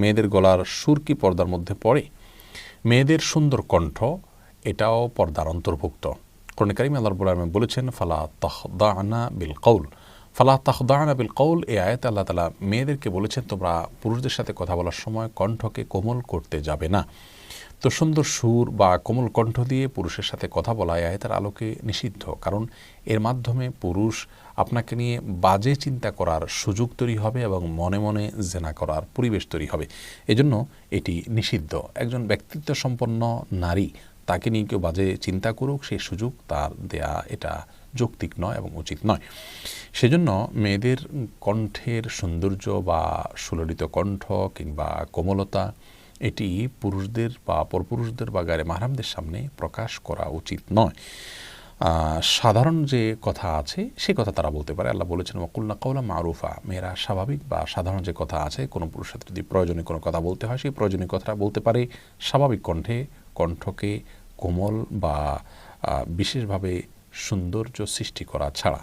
মেয়েদের গলার সুর কি পর্দার মধ্যে পড়ে? মেয়েদের সুন্দর কণ্ঠ এটাও পর্দার অন্তর্ভুক্ত। কোরআনে কারীমে আল্লাহ রাব্বুল আলামিন বলেছেন ফালা তাখদা'না বিল কওল, ফালা তাখদা'না বিল কওল। এই আয়াতে আল্লাহ তাআলা মেয়েদেরকে বলেছেন তোমরা পুরুষদের সাথে কথা বলার সময় কণ্ঠকে কোমল করতে যাবে না। তো সুন্দর সুর বা কোমল কণ্ঠ দিয়ে পুরুষের সাথে কথা বলা এই আয়াতের আলোকে নিষিদ্ধ, কারণ এর মাধ্যমে পুরুষ আপনাকে নিয়ে বাজে চিন্তা করার সুযোগ তৈরি হবে এবং মনে মনে জেনা করার পরিবেশ তৈরি হবে। এজন্য এটি নিষিদ্ধ। একজন ব্যক্তিত্ব সম্পন্ন নারী তাকে নিয়ে কেউ বাজে চিন্তা করুক, সেই সুযোগ তার দেয়া এটা যৌক্তিক নয় এবং উচিত নয়। সেজন্য মেয়েদের কণ্ঠের সৌন্দর্য বা সুললিত কণ্ঠ কিংবা কোমলতা এটি পুরুষদের বা পরপুরুষদের বা গায়ে মাহরামদের সামনে প্রকাশ করা উচিত নয়। সাধারণ যে কথা আছে সে কথা তারা বলতে পারে। আল্লাহ বলেছেন ওয়াকুলনা কাওলাম মারুফা, মেয়েরা স্বাভাবিক বা সাধারণ যে কথা আছে কোনো পুরুষের সাথে যদি প্রয়োজনীয় কোনো কথা বলতে হয় সেই প্রয়োজনীয় কথাটা বলতে পারে স্বাভাবিক কণ্ঠে, কণ্ঠকে কোমল বা বিশেষভাবে সৌন্দর্য সৃষ্টি করা ছাড়া।